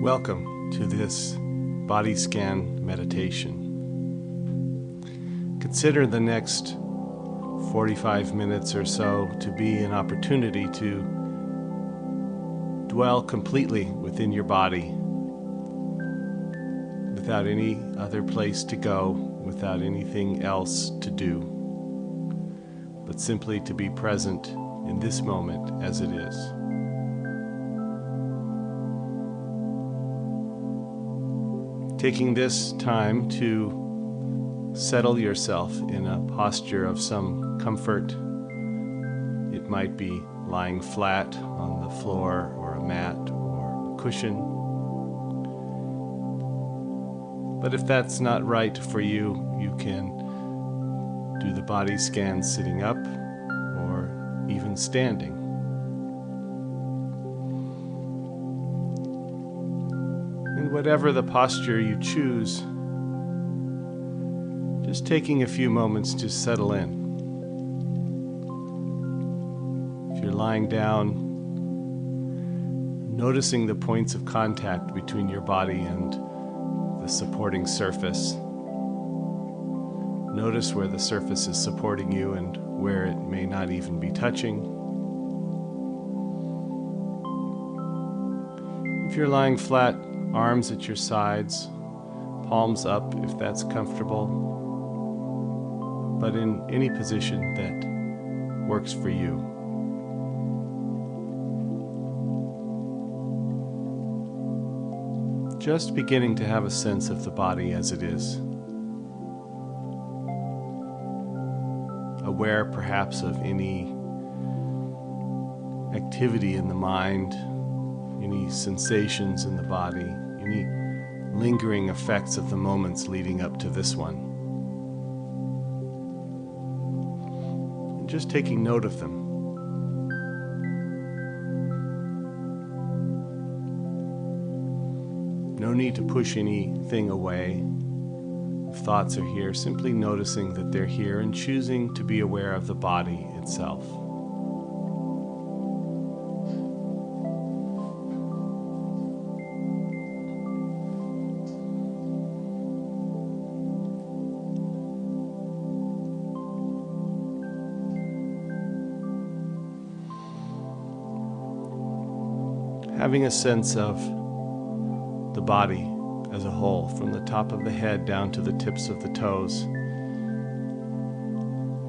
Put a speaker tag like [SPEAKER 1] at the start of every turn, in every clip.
[SPEAKER 1] Welcome to this body scan meditation. Consider the next 45 minutes or so to be an opportunity to dwell completely within your body, without any other place to go, without anything else to do, but simply to be present in this moment as it is. Taking this time to settle yourself in a posture of some comfort. It might be lying flat on the floor or a mat or a cushion. But if that's not right for you, you can do the body scan sitting up or even standing. And whatever the posture you choose, just taking a few moments to settle in. If you're lying down, noticing the points of contact between your body and the supporting surface. Notice where the surface is supporting you and where it may not even be touching. If you're lying flat, arms at your sides, palms up if that's comfortable, but in any position that works for you. Just beginning to have a sense of the body as it is. Aware perhaps of any activity in the mind, any sensations in the body, any lingering effects of the moments leading up to this one. And just taking note of them. No need to push anything away. If thoughts are here, simply noticing that they're here and choosing to be aware of the body itself. Having a sense of the body as a whole, from the top of the head down to the tips of the toes.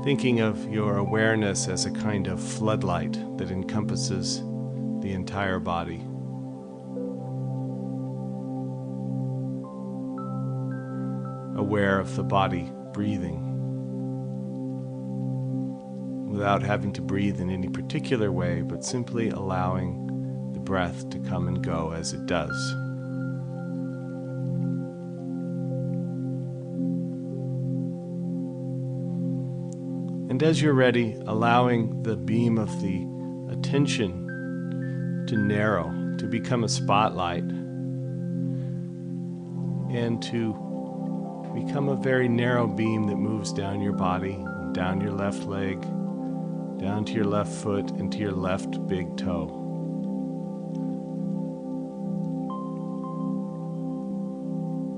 [SPEAKER 1] Thinking of your awareness as a kind of floodlight that encompasses the entire body. Aware of the body breathing, without having to breathe in any particular way, but simply allowing the breath to come and go as it does. And as you're ready, allowing the beam of the attention to narrow, to become a spotlight, and to become a very narrow beam that moves down your body, down your left leg, down to your left foot, and to your left big toe.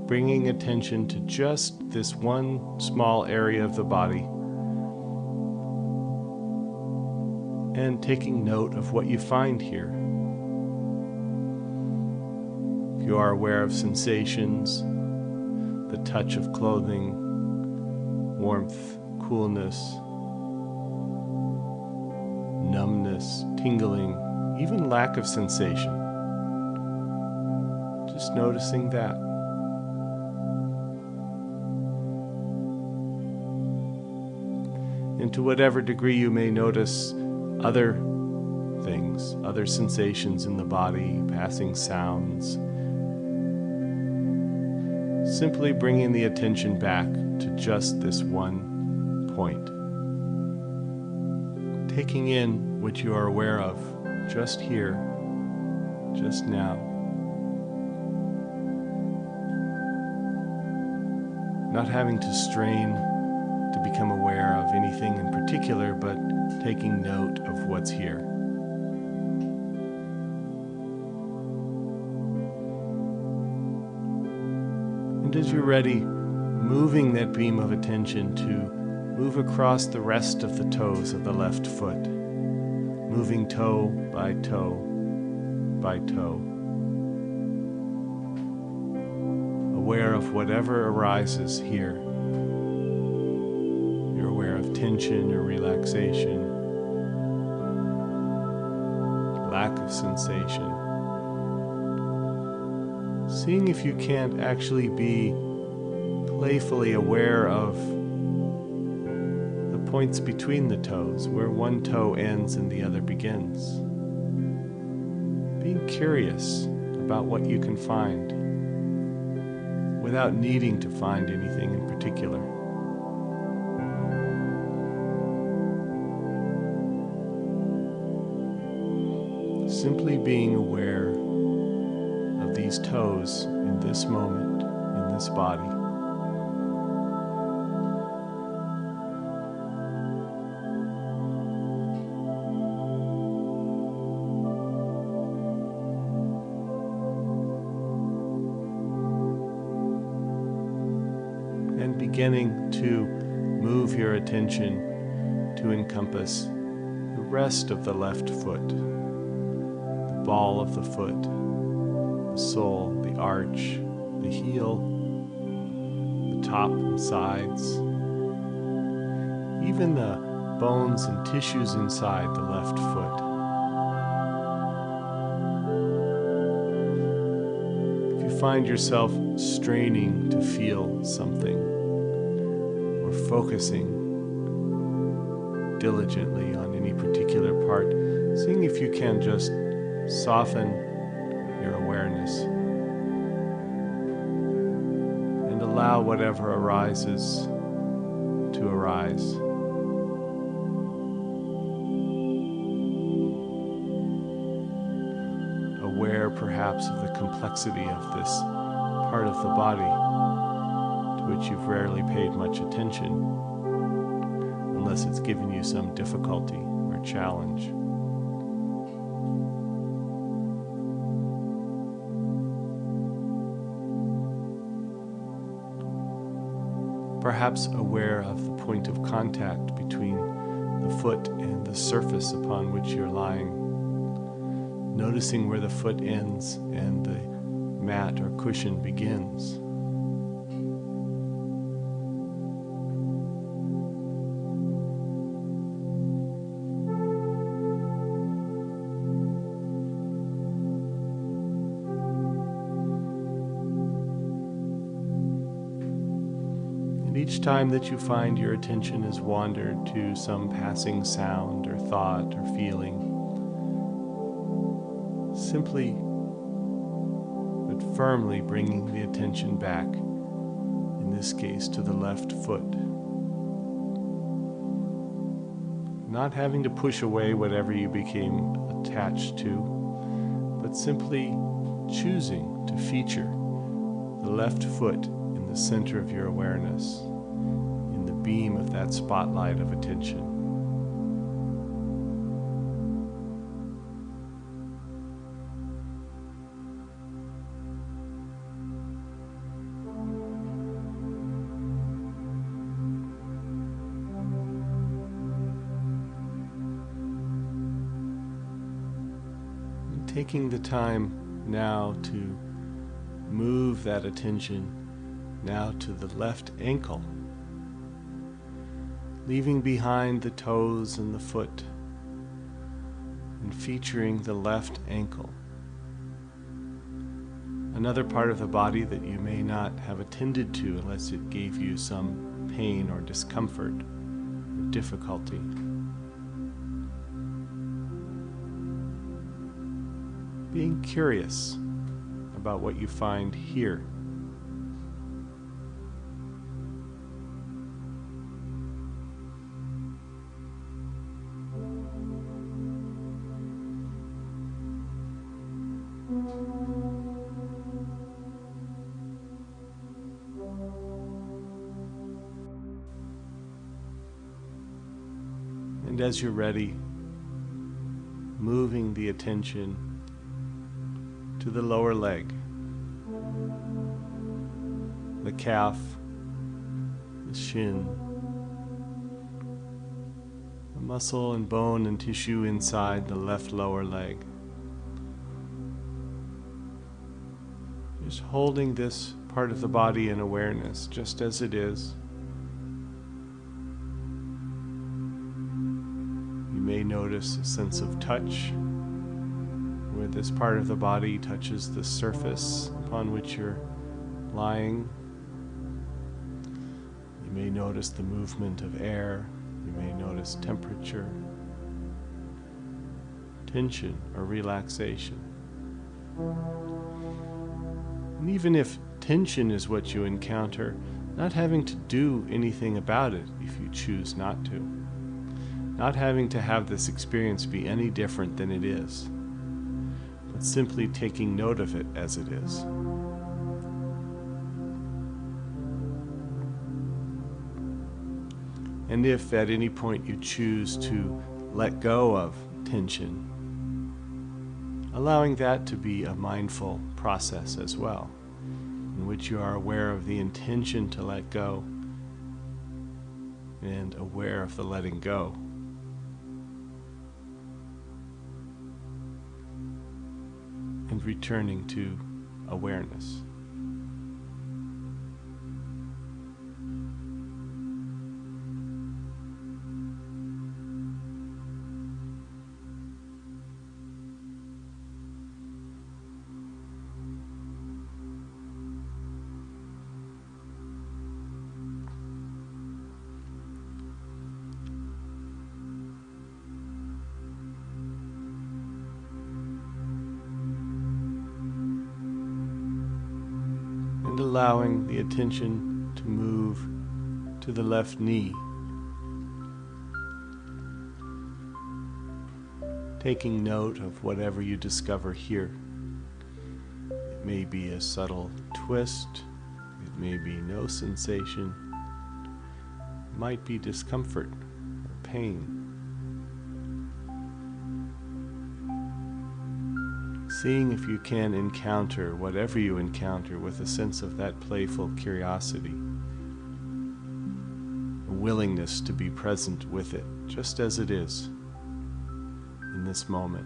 [SPEAKER 1] Bringing attention to just this one small area of the body, and taking note of what you find here. If you are aware of sensations, the touch of clothing, warmth, coolness, numbness, tingling, even lack of sensation, just noticing that. And to whatever degree you may notice other things, other sensations in the body, passing sounds, simply bringing the attention back to just this one point. Taking in what you are aware of just here, just now. Not having to strain to become aware of anything in particular, but taking note of what's here. And as you're ready, moving that beam of attention to move across the rest of the toes of the left foot, moving toe by toe by toe, aware of whatever arises here. You're aware of tension or relaxation, lack of sensation. Seeing if you can't actually be playfully aware of the points between the toes, where one toe ends and the other begins. Being curious about what you can find, without needing to find anything in particular. Simply being aware of these toes in this moment, in this body. And beginning to move your attention to encompass the rest of the left foot, the ball of the foot, the sole, the arch, the heel, the top and sides, even the bones and tissues inside the left foot. If you find yourself straining to feel something, or focusing diligently on any particular part, seeing if you can just soften your awareness and allow whatever arises to arise. Aware perhaps of the complexity of this part of the body to which you've rarely paid much attention, unless it's given you some difficulty or challenge. Perhaps aware of the point of contact between the foot and the surface upon which you're lying, noticing where the foot ends and the mat or cushion begins. And each time that you find your attention has wandered to some passing sound or thought or feeling, simply but firmly bringing the attention back, in this case to the left foot. Not having to push away whatever you became attached to, but simply choosing to feature the left foot in the center of your awareness, in the beam of that spotlight of attention. And taking the time now to move that attention now to the left ankle, leaving behind the toes and the foot and featuring the left ankle. Another part of the body that you may not have attended to unless it gave you some pain or discomfort or difficulty. Being curious about what you find here. And as you're ready, moving the attention to the lower leg. the calf, the shin, the muscle and bone and tissue inside the left lower leg. Just holding this part of the body in awareness, just as it is. You may notice a sense of touch, where this part of the body touches the surface upon which you're lying. You may notice the movement of air. You may notice temperature, tension, or relaxation. And even if tension is what you encounter, not having to do anything about it if you choose not to. Not having to have this experience be any different than it is, but simply taking note of it as it is. And if at any point you choose to let go of tension, allowing that to be a mindful process as well, in which you are aware of the intention to let go and aware of the letting go. And returning to awareness. And allowing the attention to move to the left knee. Taking note of whatever you discover here. It may be a subtle twist, it may be no sensation, it might be discomfort or pain. Seeing if you can encounter whatever you encounter with a sense of that playful curiosity, a willingness to be present with it, just as it is in this moment.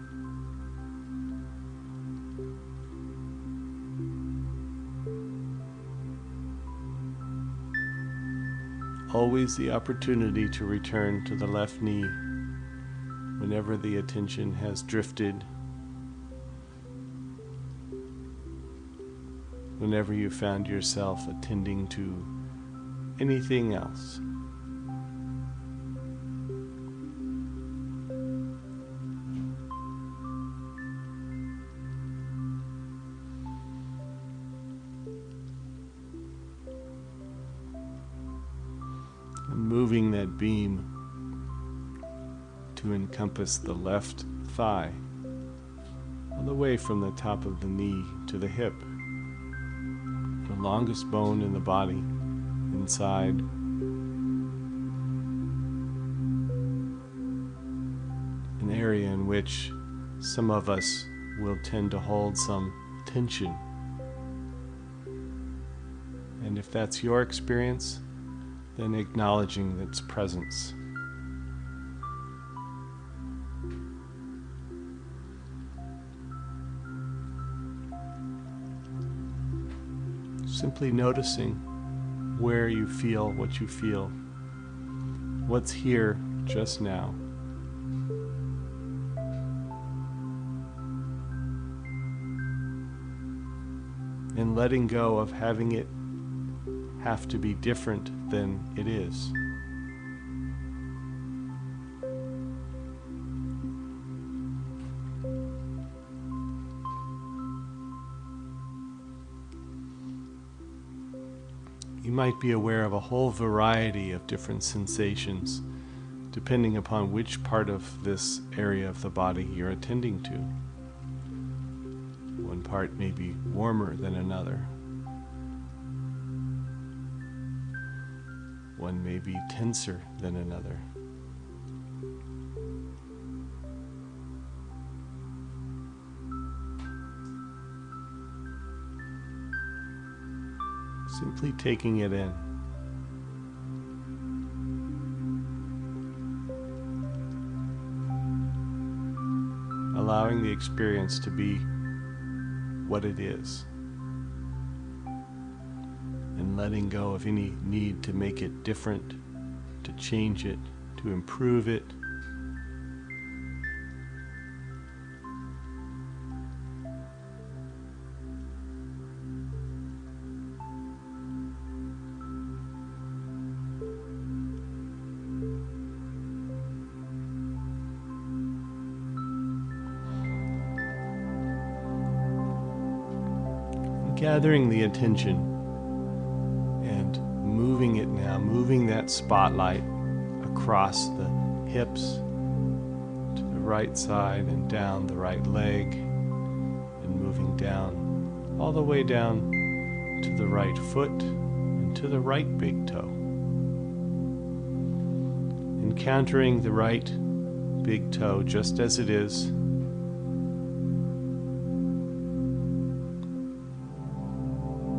[SPEAKER 1] Always the opportunity to return to the left knee whenever the attention has drifted, whenever you found yourself attending to anything else. And moving that beam to encompass the left thigh, all the way from the top of the knee to the hip. The longest bone in the body, inside. An area in which some of us will tend to hold some tension. And if that's your experience, then acknowledging its presence. Simply noticing where you feel what you feel, what's here just now. And letting go of having it have to be different than it is. You might be aware of a whole variety of different sensations, depending upon which part of this area of the body you're attending to. One part may be warmer than another. One may be tenser than another. Simply taking it in. Allowing the experience to be what it is. And letting go of any need to make it different, to change it, to improve it. Gathering the attention and moving it now, moving that spotlight across the hips to the right side and down the right leg, and moving down, all the way down to the right foot and to the right big toe. Encountering the right big toe just as it is.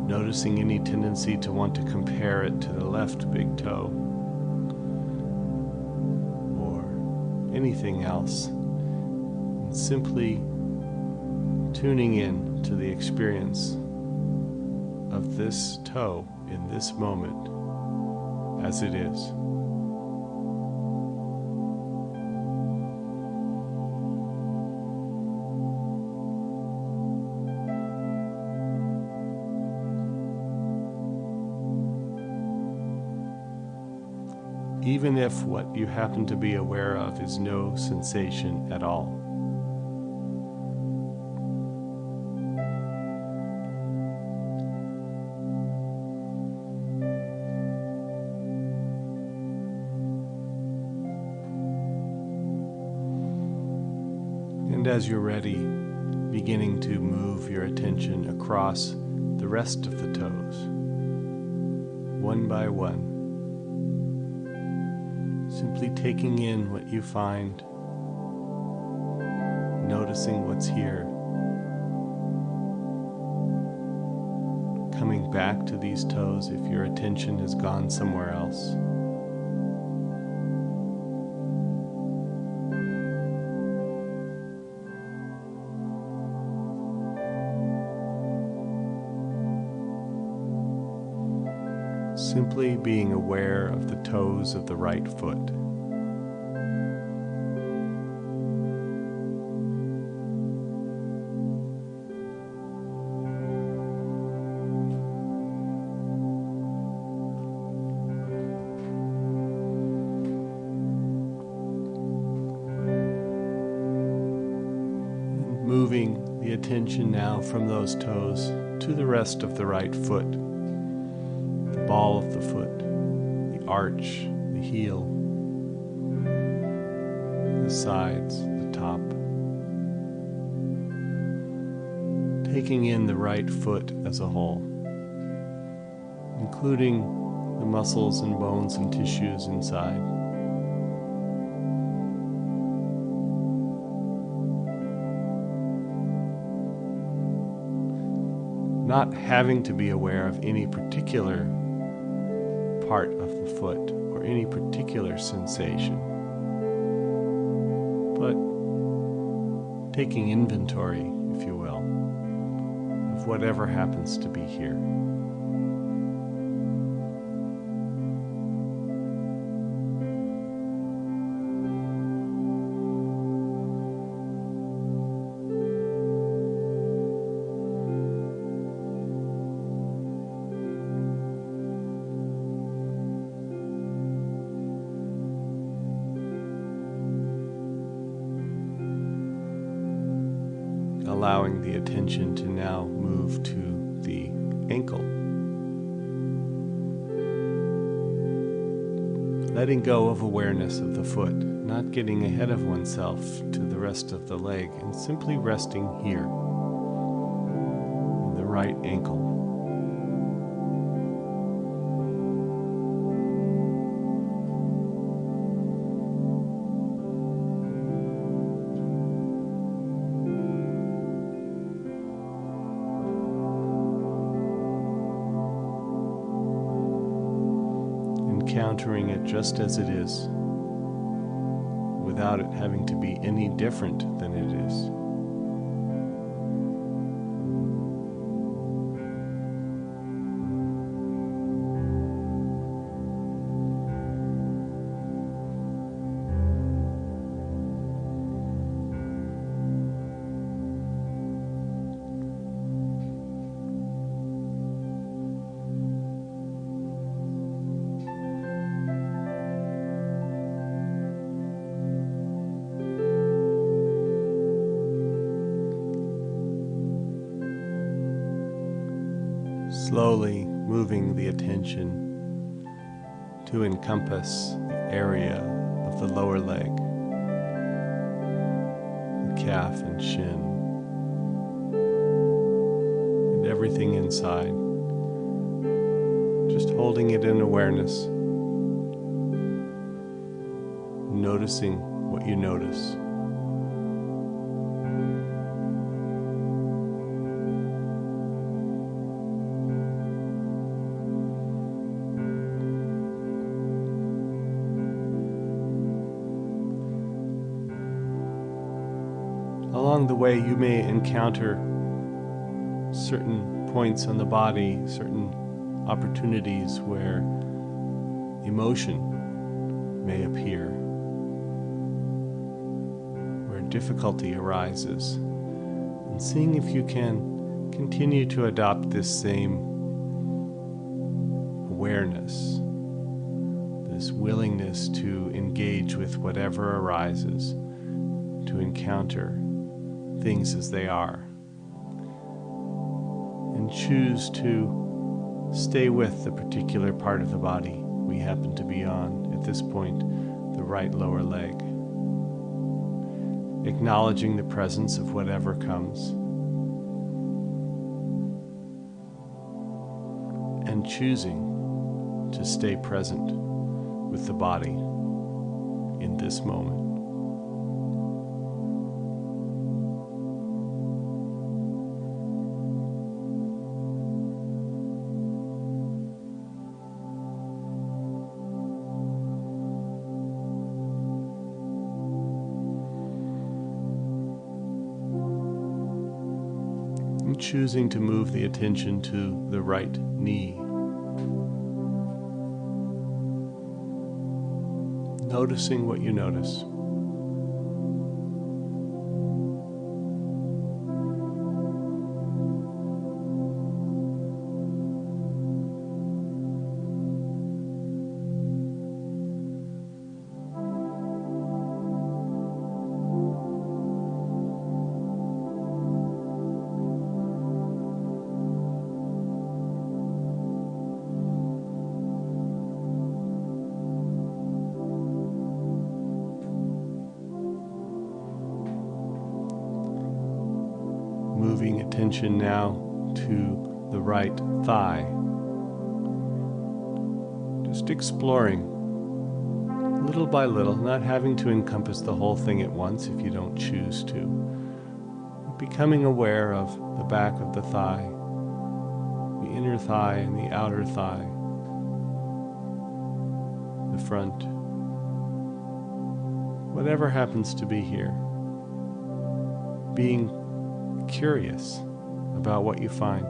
[SPEAKER 1] Noticing any tendency to want to compare it to the left big toe or anything else, and simply tuning in to the experience of this toe in this moment as it is. Even if what you happen to be aware of is no sensation at all. And as you're ready, beginning to move your attention across the rest of the toes, one by one. Simply taking in what you find, noticing what's here, coming back to these toes if your attention has gone somewhere else. Simply being aware of the toes of the right foot. And moving the attention now from those toes to the rest of the right foot. Ball of the foot, the arch, the heel, the sides, the top. Taking in the right foot as a whole, including the muscles and bones and tissues inside. Not having to be aware of any particular part of the foot or any particular sensation, but taking inventory, if you will, of whatever happens to be here. Allowing the attention to now move to the ankle. Letting go of awareness of the foot, not getting ahead of oneself to the rest of the leg, and simply resting here in the right ankle. encountering it just as it is, without it having to be any different than it is. Slowly moving the attention to encompass the area of the lower leg, the calf and shin, and everything inside. Just holding it in awareness, noticing what you notice. Along the way, you may encounter certain points on the body, certain opportunities where emotion may appear, where difficulty arises, and seeing if you can continue to adopt this same awareness, this willingness to engage with whatever arises, to encounter things as they are, and choose to stay with the particular part of the body we happen to be on at this point, the right lower leg, acknowledging the presence of whatever comes, and choosing to stay present with the body in this moment. Choosing to move the attention to the right knee. Noticing what you notice. Moving attention now to the right thigh. Just exploring little by little, not having to encompass the whole thing at once if you don't choose to. Becoming aware of the back of the thigh, the inner thigh and the outer thigh, the front, whatever happens to be here. Being curious about what you find.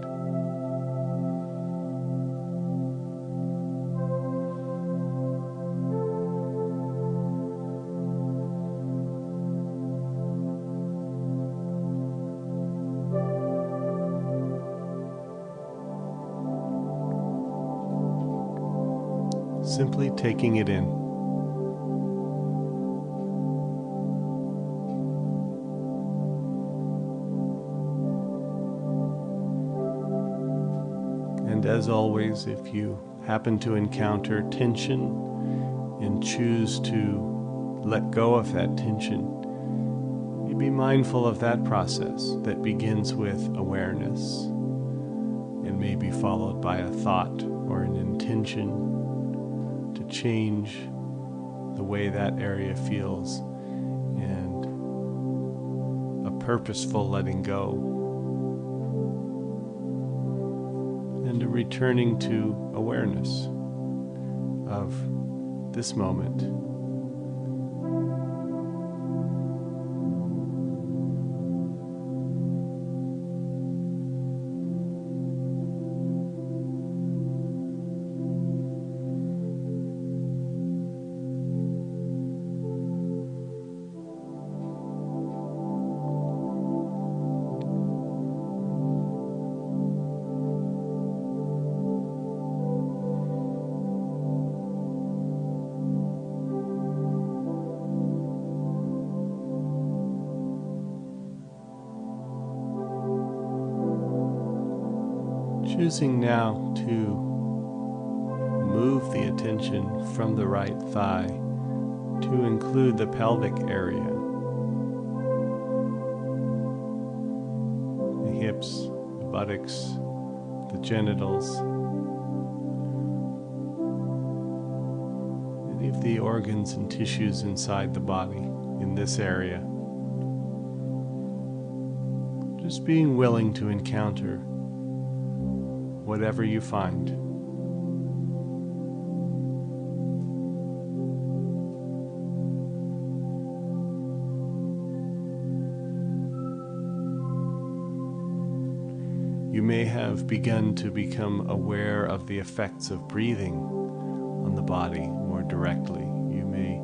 [SPEAKER 1] Simply taking it in. And as always, if you happen to encounter tension and choose to let go of that tension, you be mindful of that process that begins with awareness and may be followed by a thought or an intention to change the way that area feels, and a purposeful letting go. And a returning to awareness of this moment. Choosing now to move the attention from the right thigh to include the pelvic area, the hips, the buttocks, the genitals, any of the organs and tissues inside the body in this area. Just being willing to encounter whatever you find. You may have begun to become aware of the effects of breathing on the body more directly. You may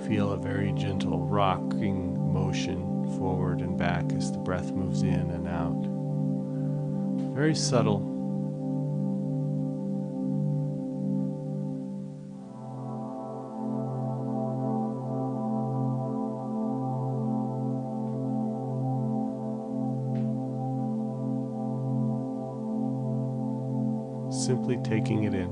[SPEAKER 1] feel a very gentle rocking motion forward and back as the breath moves in and out. Very subtle. Simply taking it in.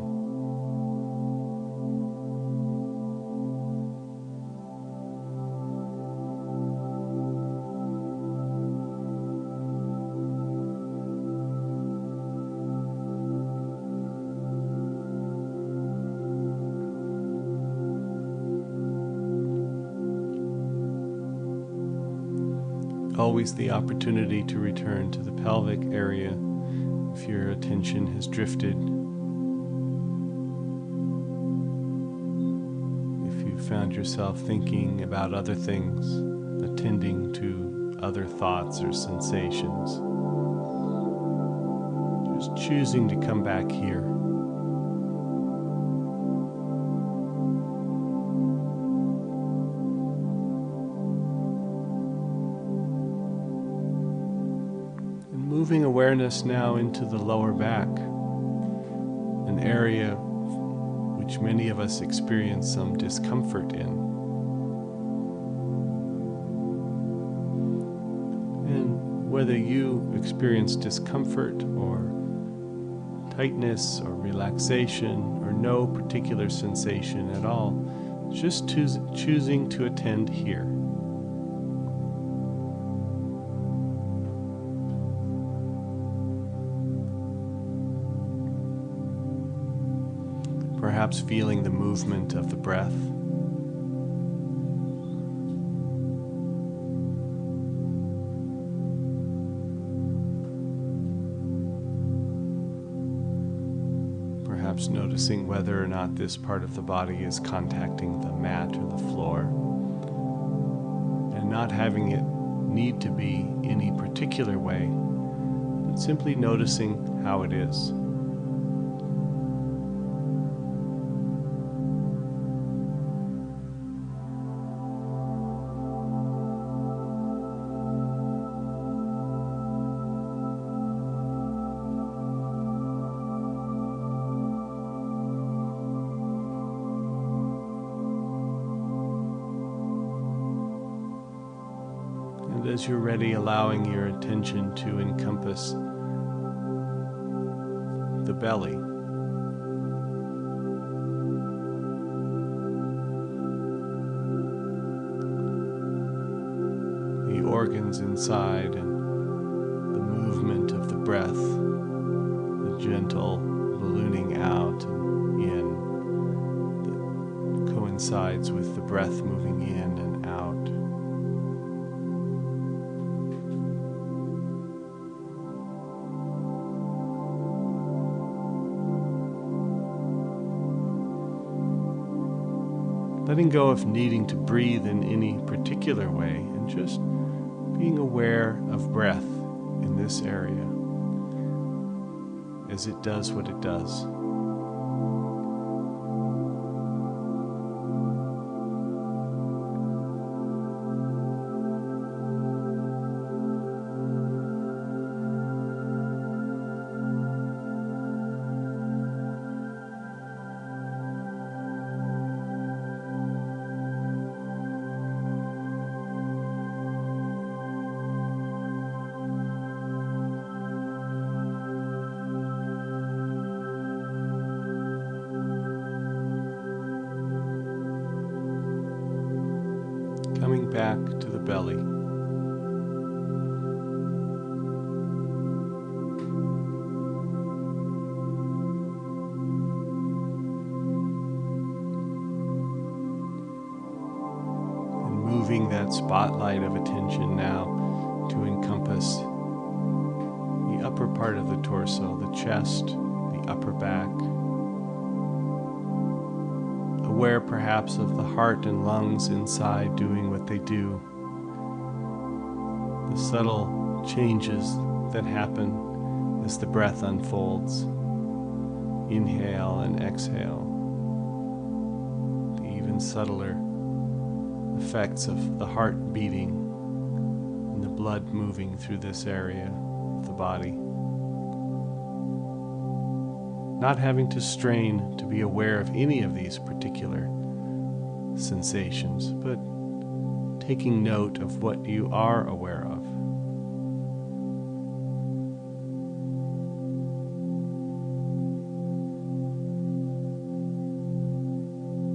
[SPEAKER 1] Always the opportunity to return to the pelvic area if your attention has drifted, if you found yourself thinking about other things, attending to other thoughts or sensations, just choosing to come back here. Moving awareness now into the lower back, an area which many of us experience some discomfort in. And whether you experience discomfort or tightness or relaxation or no particular sensation at all, just choosing to attend here. Perhaps feeling the movement of the breath. Perhaps noticing whether or not this part of the body is contacting the mat or the floor, and not having it need to be any particular way, but simply noticing how it is. And as you're ready, allowing your attention to encompass the belly. The organs inside and the movement of the breath, the gentle ballooning out and in that coincides with the breath moving in and out. letting go of needing to breathe in any particular way, and just being aware of breath in this area as it does what it does. Coming back to the belly. And moving that spotlight of attention now to encompass the upper part of the torso, the chest, the upper back. Aware perhaps of the heart and lungs inside doing what they do. The subtle changes that happen as the breath unfolds. Inhale and exhale. The even subtler effects of the heart beating and the blood moving through this area of the body. Not having to strain to be aware of any of these particular sensations, but taking note of what you are aware of.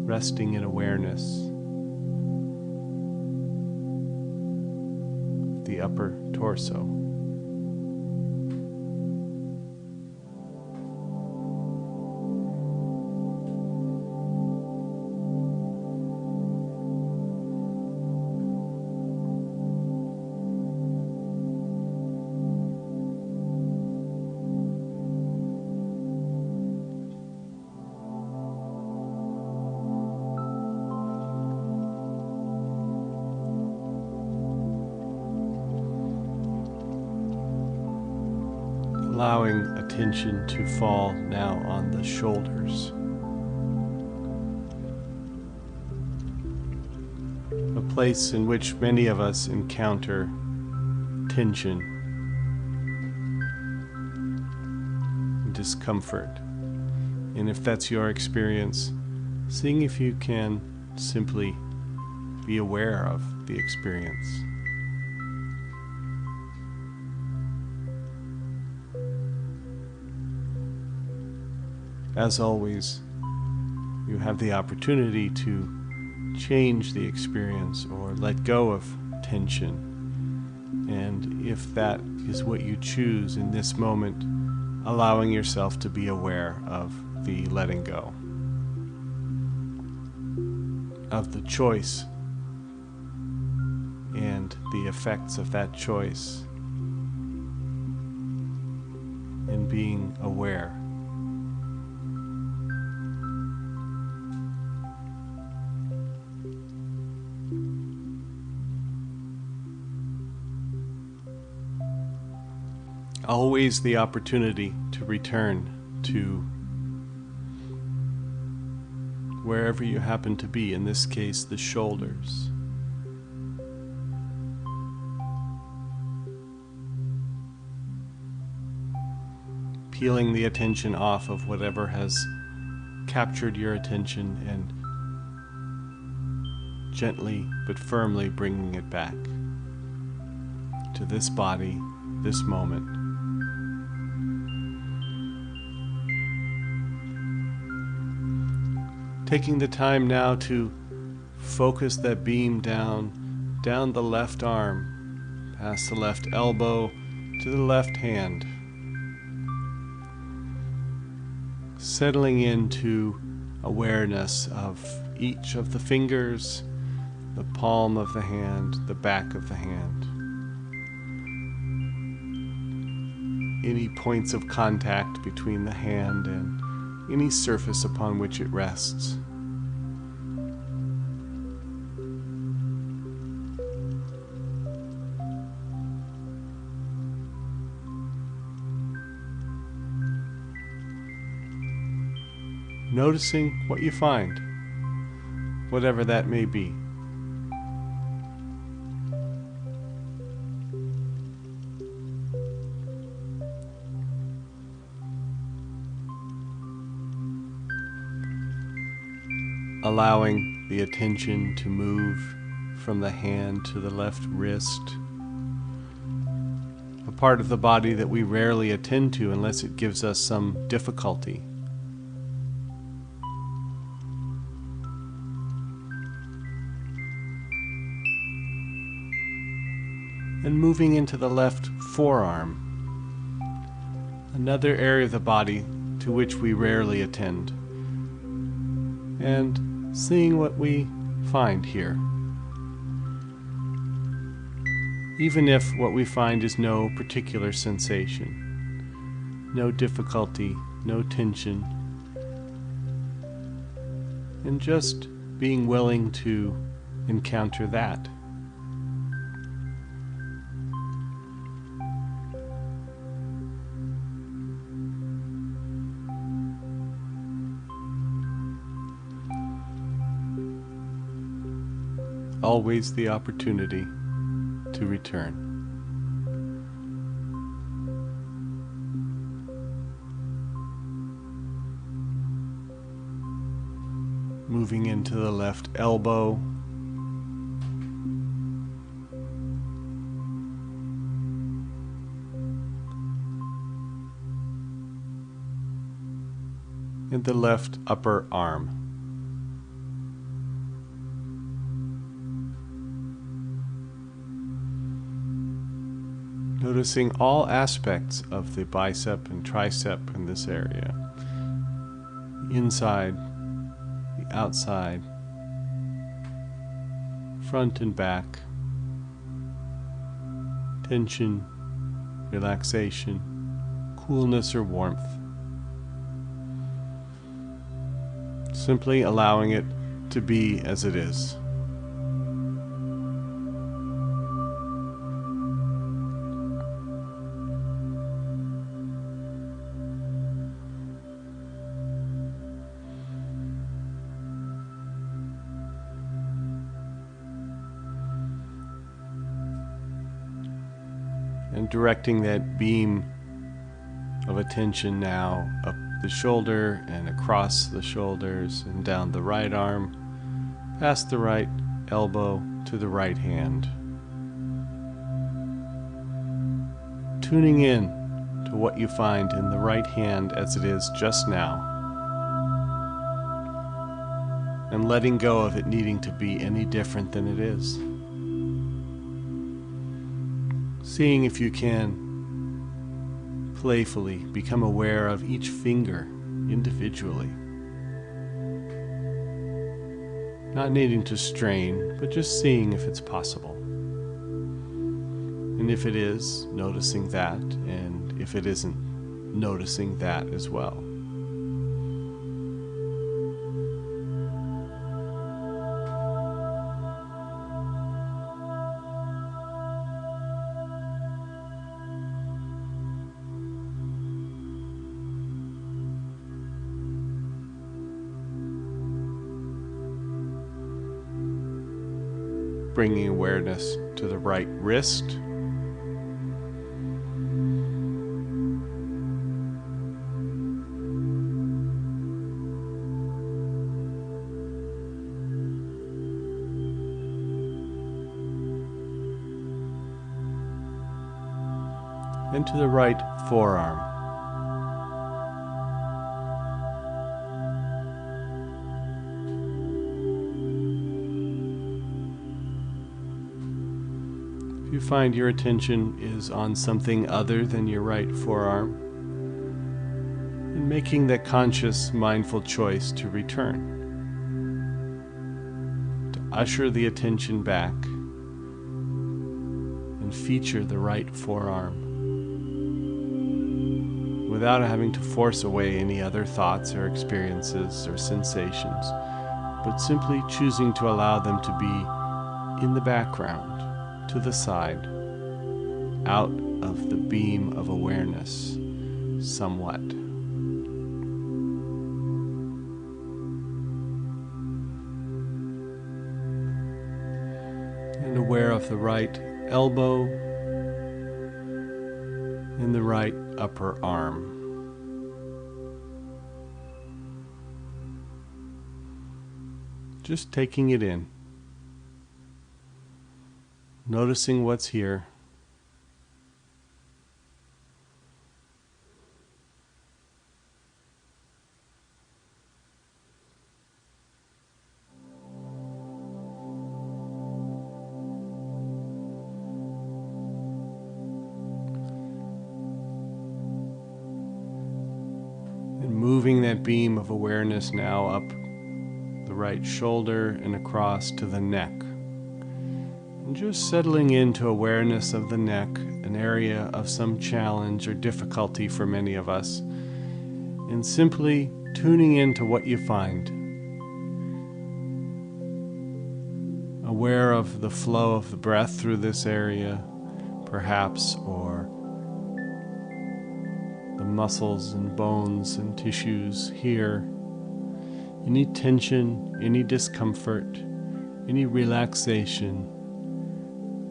[SPEAKER 1] Resting in awareness of the upper torso. Allowing attention to fall now on the shoulders. A place in which many of us encounter tension and discomfort. And if that's your experience, seeing if you can simply be aware of the experience. As always, you have the opportunity to change the experience or let go of tension. And if that is what you choose in this moment, allowing yourself to be aware of the letting go, of the choice and the effects of that choice, and being aware. Always the opportunity to return to wherever you happen to be, in this case, the shoulders. Peeling the attention off of whatever has captured your attention and gently but firmly bringing it back to this body, this moment. Taking the time now to focus that beam down the left arm, past the left elbow to the left hand. Settling into awareness of each of the fingers, the palm of the hand, the back of the hand. Any points of contact between the hand and any surface upon which it rests. noticing what you find, whatever that may be. Allowing the attention to move from the hand to the left wrist, a part of the body that we rarely attend to unless it gives us some difficulty. And moving into the left forearm, another area of the body to which we rarely attend, and seeing what we find here. Even if what we find is no particular sensation, no difficulty, no tension, and just being willing to encounter that. Always the opportunity to return. Moving into the left elbow, and the left upper arm. Noticing all aspects of the bicep and tricep in this area. The inside, the outside, front and back, tension, relaxation, coolness or warmth. Simply allowing it to be as it is. And directing that beam of attention now up the shoulder and across the shoulders and down the right arm, past the right elbow to the right hand. Tuning in to what you find in the right hand as it is just now, and letting go of it needing to be any different than it is. Seeing if you can playfully become aware of each finger individually. Not needing to strain, but just seeing if it's possible. And if it is, noticing that, and if it isn't, noticing that as well. Bringing awareness to the right wrist, and to the right forearm. If you find your attention is on something other than your right forearm, and making that conscious, mindful choice to return, to usher the attention back and feature the right forearm without having to force away any other thoughts or experiences or sensations, but simply choosing to allow them to be in the background, to the side, out of the beam of awareness somewhat. and aware of the right elbow and the right upper arm. Just taking it in, noticing what's here. And moving that beam of awareness now up the right shoulder and across to the neck. And just settling into awareness of the neck, an area of some challenge or difficulty for many of us, and simply tuning into what you find. Aware of the flow of the breath through this area, perhaps, or the muscles and bones and tissues here. Any tension, any discomfort, any relaxation,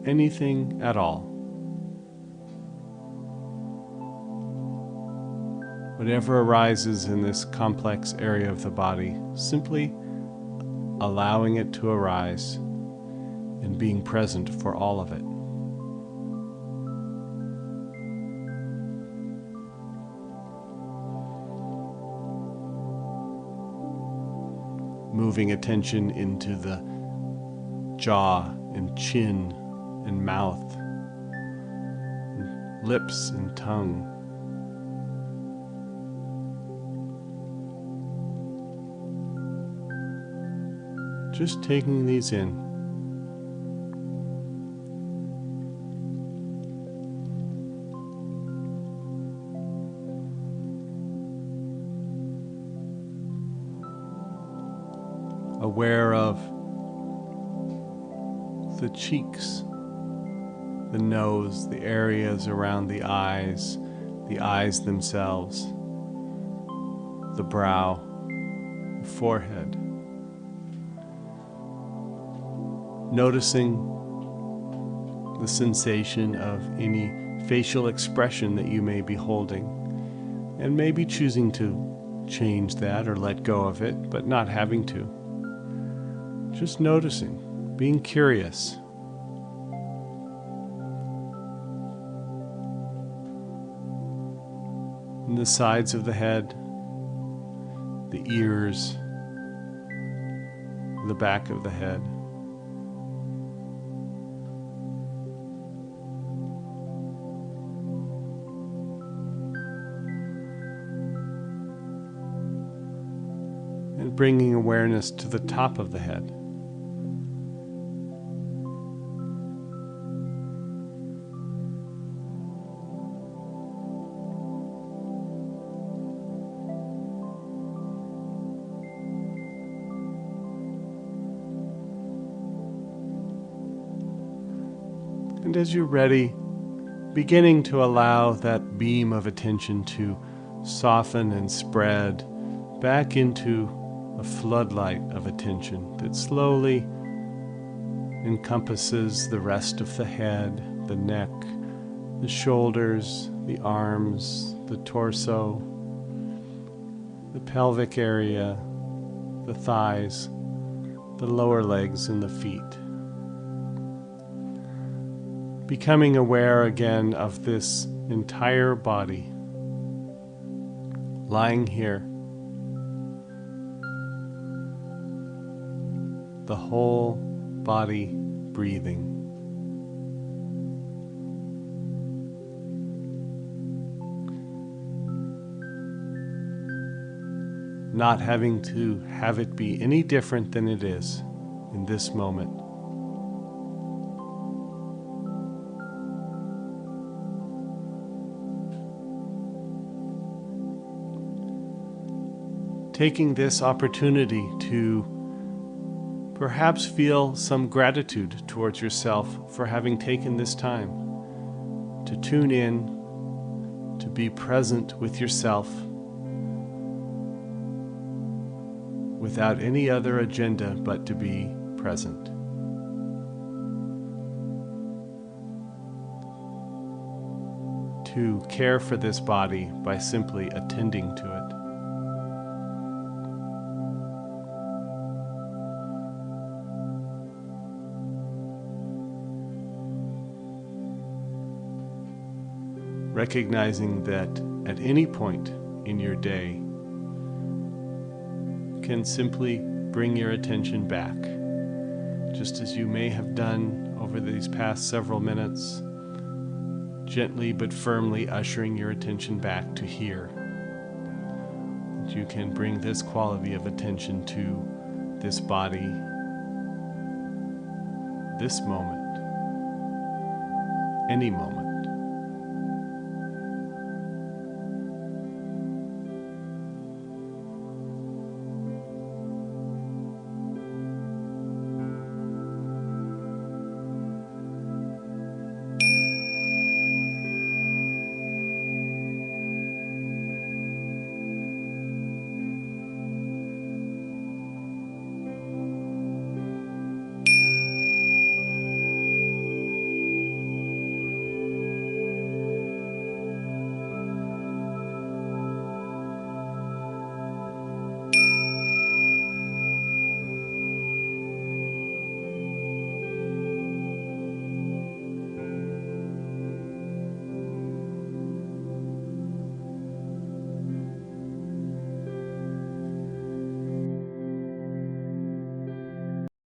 [SPEAKER 1] anything at all. Whatever arises in this complex area of the body, simply allowing it to arise and being present for all of it. Moving attention into the jaw and chin and mouth, and lips and tongue. Just taking these in. Aware of the cheeks, the nose, the areas around the eyes themselves, the brow, the forehead. Noticing the sensation of any facial expression that you may be holding, and maybe choosing to change that or let go of it, but not having to. Just noticing, being curious. And the sides of the head, the ears, the back of the head. And bringing awareness to the top of the head. And as you're ready, beginning to allow that beam of attention to soften and spread back into a floodlight of attention that slowly encompasses the rest of the head, the neck, the shoulders, the arms, the torso, the pelvic area, the thighs, the lower legs, and the feet. Becoming aware again of this entire body, lying here, the whole body breathing. Not having to have it be any different than it is in this moment. Taking this opportunity to perhaps feel some gratitude towards yourself for having taken this time to tune in, to be present with yourself without any other agenda but to be present. to care for this body by simply attending to it. Recognizing that at any point in your day, you can simply bring your attention back, just as you may have done over these past several minutes, gently but firmly ushering your attention back to here. That you can bring this quality of attention to this body, this moment, any moment.